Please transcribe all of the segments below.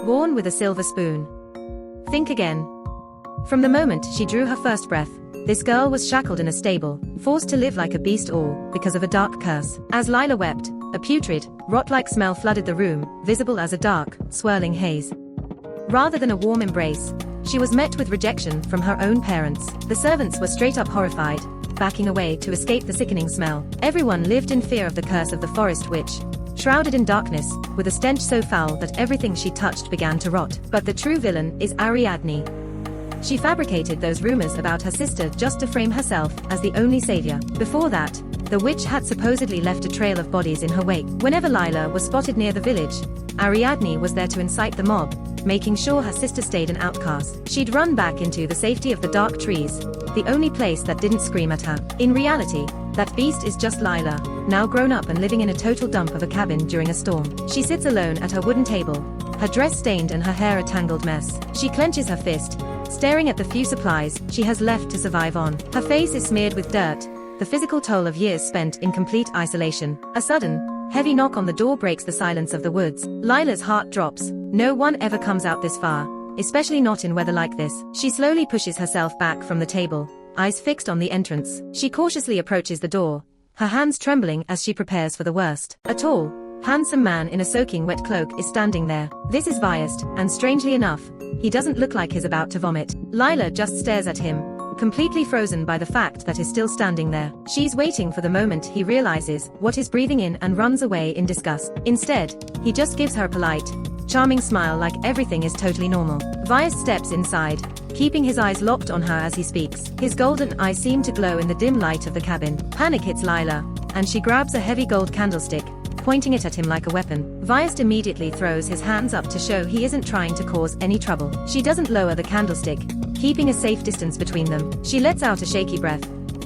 born with a silver spoon. Think again. From the moment she drew her first breath, this girl was shackled in a stable, forced to live like a beast, all because of a dark curse. As Lyla wept, a putrid, rot-like smell flooded the room, visible as a dark, swirling haze. Rather than a warm embrace, she was met with rejection from her own parents. The servants were straight up horrified, backing away to escape the sickening smell. Everyone lived in fear of the curse of the forest witch, shrouded in darkness, with a stench so foul that everything she touched began to rot. But the true villain is Ariadne. She fabricated those rumors about her sister just to frame herself as the only savior. Before that, the witch had supposedly left a trail of bodies in her wake. Whenever Lyla was spotted near the village, Ariadne was there to incite the mob, making sure her sister stayed an outcast. She'd run back into the safety of the dark trees, the only place that didn't scream at her. In reality, that beast is just Lyla, now grown up and living in a total dump of a cabin during a storm. She sits alone at her wooden table, her dress stained and her hair a tangled mess. She clenches her fist, staring at the few supplies she has left to survive on. Her face is smeared with dirt, the physical toll of years spent in complete isolation. A sudden, heavy knock on the door breaks the silence of the woods. Lyla's heart drops. No one ever comes out this far, especially not in weather like this. She slowly pushes herself back from the table, eyes fixed on the entrance. She cautiously approaches the door, her hands trembling as she prepares for the worst. A tall, handsome man in a soaking wet cloak is standing there. This is Viest, and strangely enough, he doesn't look like he's about to vomit. Lyla just stares at him, completely frozen by the fact that he's still standing there. She's waiting for the moment he realizes what he's breathing in and runs away in disgust. Instead, he just gives her a polite, charming smile like everything is totally normal. Viest steps inside, keeping his eyes locked on her as he speaks. His golden eyes seem to glow in the dim light of the cabin. Panic hits Lyla, and she grabs a heavy gold candlestick, pointing it at him like a weapon. Viest immediately throws his hands up to show he isn't trying to cause any trouble. She doesn't lower the candlestick, keeping a safe distance between them. She lets out a shaky breath,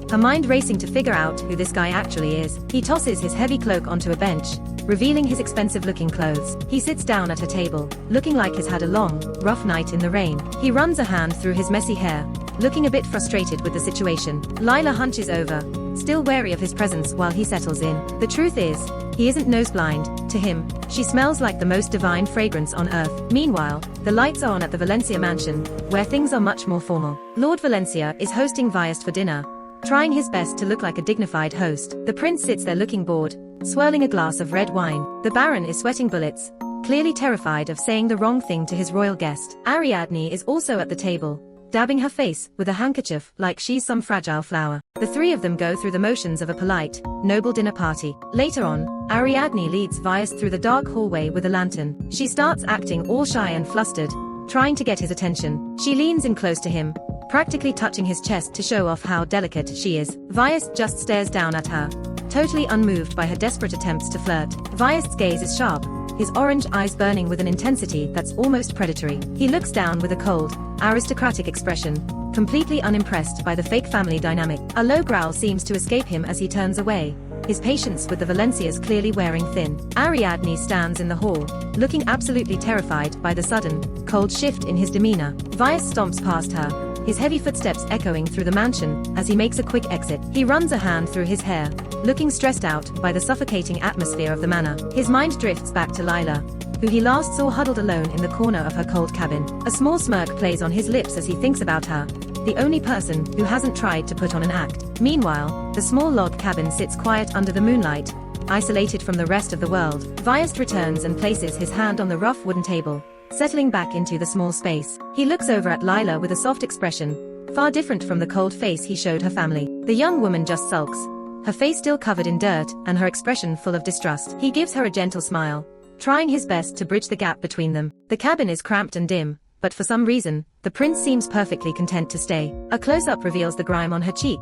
her mind racing to figure out who this guy actually is. He tosses his heavy cloak onto a bench, revealing his expensive-looking clothes. He sits down at a table, looking like he's had a long, rough night in the rain. He runs a hand through his messy hair, looking a bit frustrated with the situation. Lyla hunches over, still wary of his presence while he settles in. The truth is, he isn't nose-blind. To him, she smells like the most divine fragrance on earth. Meanwhile, the lights are on at the Valencia mansion, where things are much more formal. Lord Valencia is hosting Viest for dinner, trying his best to look like a dignified host. The prince sits there looking bored, swirling a glass of red wine. The baron is sweating bullets, clearly terrified of saying the wrong thing to his royal guest. Ariadne is also at the table, dabbing her face with a handkerchief like she's some fragile flower. The three of them go through the motions of a polite, noble dinner party. Later on, Ariadne leads Viest through the dark hallway with a lantern. She starts acting all shy and flustered, trying to get his attention. She leans in close to him, practically touching his chest to show off how delicate she is. Viest just stares down at her, totally unmoved by her desperate attempts to flirt. Viest's gaze is sharp, his orange eyes burning with an intensity that's almost predatory. He looks down with a cold, aristocratic expression, completely unimpressed by the fake family dynamic. A low growl seems to escape him as he turns away, his patience with the Valencias clearly wearing thin. Ariadne stands in the hall, looking absolutely terrified by the sudden, cold shift in his demeanor. Viest stomps past her, his heavy footsteps echoing through the mansion as he makes a quick exit. He runs a hand through his hair, looking stressed out by the suffocating atmosphere of the manor. His mind drifts back to Lyla, who he last saw huddled alone in the corner of her cold cabin. A small smirk plays on his lips as he thinks about her, the only person who hasn't tried to put on an act. Meanwhile, the small log cabin sits quiet under the moonlight, isolated from the rest of the world. Viest returns and places his hand on the rough wooden table, settling back into the small space. He looks over at Lyla with a soft expression, far different from the cold face he showed her family. The young woman just sulks, her face still covered in dirt and her expression full of distrust. He gives her a gentle smile, trying his best to bridge the gap between them. The cabin is cramped and dim, but for some reason, the prince seems perfectly content to stay. A close-up reveals the grime on her cheek,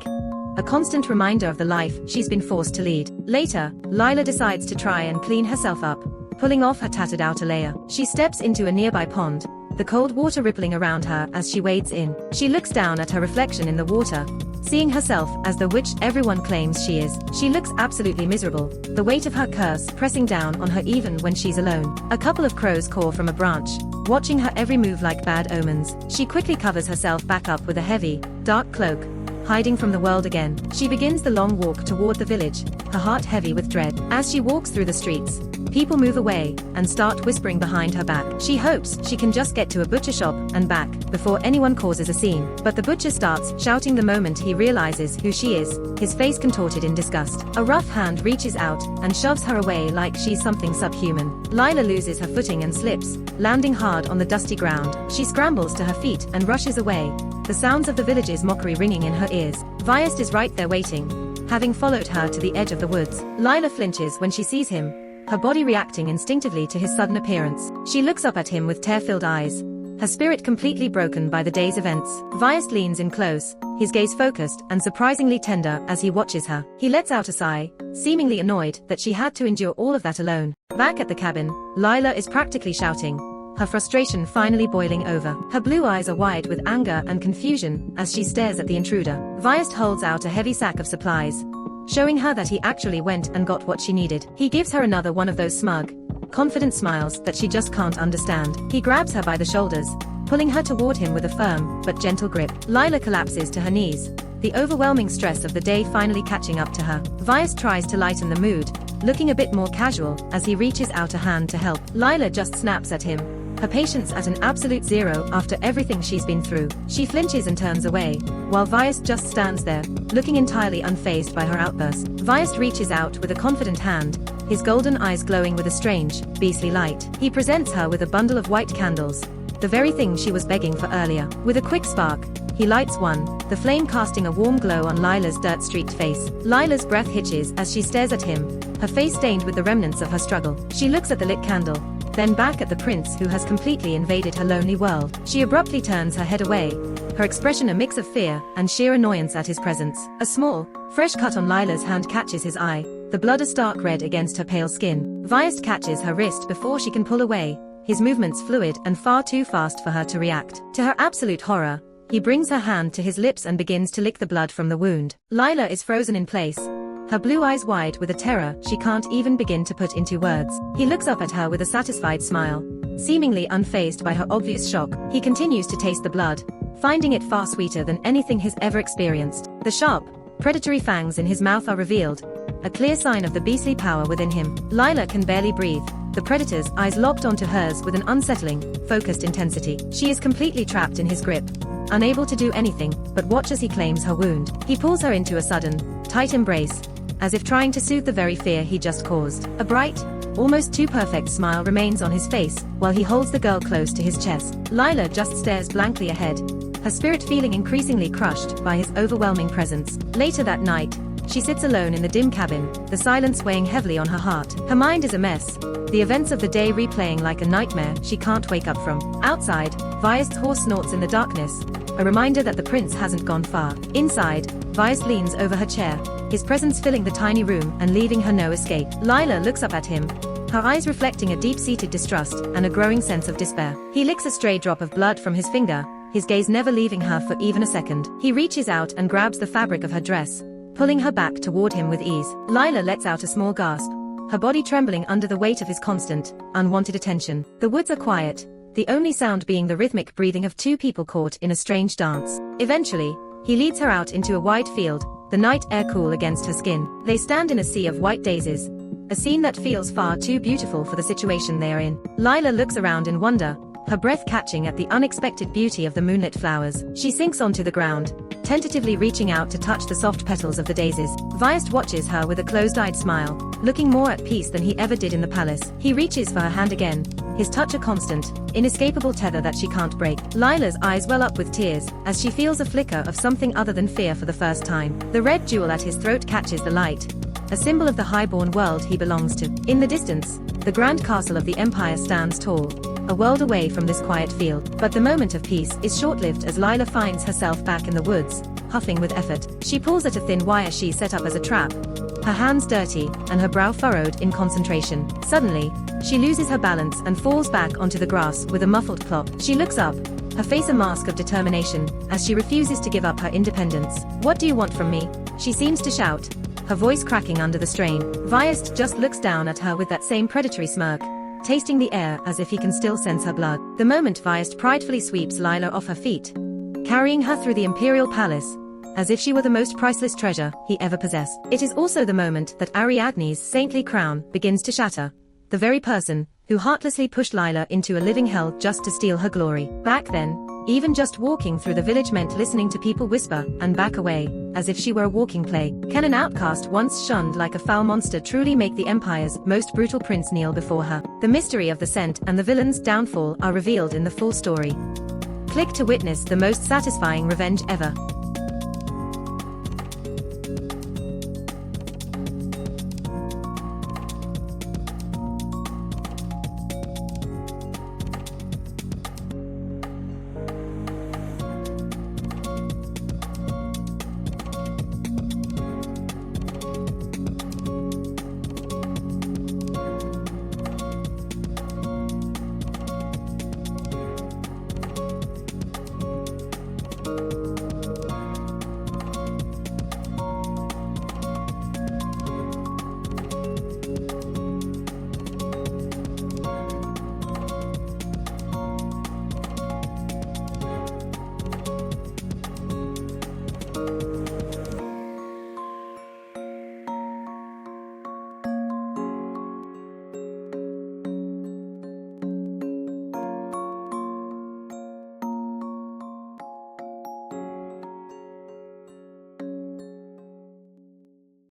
a constant reminder of the life she's been forced to lead. Later, Lyla decides to try and clean herself up, pulling off her tattered outer layer. She steps into a nearby pond, the cold water rippling around her as she wades in. She looks down at her reflection in the water, seeing herself as the witch everyone claims she is. She looks absolutely miserable, the weight of her curse pressing down on her even when she's alone. A couple of crows caw from a branch, watching her every move like bad omens. She quickly covers herself back up with a heavy, dark cloak, hiding from the world again. She begins the long walk toward the village, her heart heavy with dread. As she walks through the streets, People move away and start whispering behind her back. She hopes she can just get to a butcher shop and back before anyone causes a scene. But the butcher starts shouting the moment he realizes who she is, his face contorted in disgust. A rough hand reaches out and shoves her away like she's something subhuman. Lyla loses her footing and slips, landing hard on the dusty ground. She scrambles to her feet and rushes away, the sounds of the village's mockery ringing in her ears. Vyast is right there waiting, having followed her to the edge of the woods. Lyla flinches when she sees him, her body reacting instinctively to his sudden appearance. She looks up at him with tear-filled eyes, her spirit completely broken by the day's events. Vyast leans in close, his gaze focused and surprisingly tender as he watches her. He lets out a sigh, seemingly annoyed that she had to endure all of that alone. Back at the cabin, Lyla is practically shouting, her frustration finally boiling over. Her blue eyes are wide with anger and confusion as she stares at the intruder. Vyast holds out a heavy sack of supplies, showing her that he actually went and got what she needed. He gives her another one of those smug, confident smiles that she just can't understand. He grabs her by the shoulders, pulling her toward him with a firm but gentle grip. Lyla collapses to her knees, the overwhelming stress of the day finally catching up to her. Vyast tries to lighten the mood, looking a bit more casual as he reaches out a hand to help. Lyla just snaps at him, her patience at an absolute zero after everything she's been through. She flinches and turns away, while Vyast just stands there, looking entirely unfazed by her outburst. Vyast reaches out with a confident hand, his golden eyes glowing with a strange, beastly light. He presents her with a bundle of white candles, the very thing she was begging for earlier. With a quick spark, he lights one, the flame casting a warm glow on Lyla's dirt-streaked face. Lyla's breath hitches as she stares at him, her face stained with the remnants of her struggle. She looks at the lit candle, then back at the prince who has completely invaded her lonely world. She abruptly turns her head away, her expression a mix of fear and sheer annoyance at his presence. A small, fresh cut on Lyla's hand catches his eye, the blood a stark red against her pale skin. Vyast catches her wrist before she can pull away, his movements fluid and far too fast for her to react. To her absolute horror, he brings her hand to his lips and begins to lick the blood from the wound. Lyla is frozen in place, her blue eyes wide with a terror she can't even begin to put into words. He looks up at her with a satisfied smile, seemingly unfazed by her obvious shock. He continues to taste the blood, finding it far sweeter than anything he's ever experienced. The sharp, predatory fangs in his mouth are revealed, a clear sign of the beastly power within him. Lyla can barely breathe, the predator's eyes locked onto hers with an unsettling, focused intensity. She is completely trapped in his grip, unable to do anything but watch as he claims her wound. He pulls her into a sudden, tight embrace, as if trying to soothe the very fear he just caused. A bright, almost too perfect smile remains on his face while he holds the girl close to his chest. Lyla just stares blankly ahead, her spirit feeling increasingly crushed by his overwhelming presence. Later that night, she sits alone in the dim cabin, the silence weighing heavily on her heart. Her mind is a mess, the events of the day replaying like a nightmare she can't wake up from. Outside, Vyast's horse snorts in the darkness, a reminder that the prince hasn't gone far. Inside, Vyast leans over her chair, his presence filling the tiny room and leaving her no escape. Lyla looks up at him, her eyes reflecting a deep-seated distrust and a growing sense of despair. He licks a stray drop of blood from his finger, his gaze never leaving her for even a second. He reaches out and grabs the fabric of her dress, pulling her back toward him with ease. Lyla lets out a small gasp, her body trembling under the weight of his constant, unwanted attention. The woods are quiet, the only sound being the rhythmic breathing of two people caught in a strange dance. Eventually, he leads her out into a wide field, the night air cool against her skin. They stand in a sea of white daisies, a scene that feels far too beautiful for the situation they are in. Lyla looks around in wonder, her breath catching at the unexpected beauty of the moonlit flowers. She sinks onto the ground, tentatively reaching out to touch the soft petals of the daisies. Vyast watches her with a closed-eyed smile, looking more at peace than he ever did in the palace. He reaches for her hand again, his touch a constant, inescapable tether that she can't break. Lila's eyes well up with tears, as she feels a flicker of something other than fear for the first time. The red jewel at his throat catches the light, a symbol of the highborn world he belongs to. In the distance, the grand castle of the empire stands tall, a world away from this quiet field. But the moment of peace is short-lived as Lyla finds herself back in the woods, huffing with effort. She pulls at a thin wire she set up as a trap, her hands dirty and her brow furrowed in concentration. Suddenly, she loses her balance and falls back onto the grass with a muffled plop. She looks up, her face a mask of determination, as she refuses to give up her independence. "What do you want from me?" she seems to shout, her voice cracking under the strain. Vyast just looks down at her with that same predatory smirk, tasting the air as if he can still sense her blood. The moment Vyast pridefully sweeps Lyla off her feet, carrying her through the imperial palace, as if she were the most priceless treasure he ever possessed. It is also the moment that Ariadne's saintly crown begins to shatter, the very person who heartlessly pushed Lyla into a living hell just to steal her glory. Back then, even just walking through the village meant listening to people whisper and back away, as if she were a walking play. Can an outcast once shunned like a foul monster truly make the Empire's most brutal prince kneel before her? The mystery of the scent and the villain's downfall are revealed in the full story. Click to witness the most satisfying revenge ever.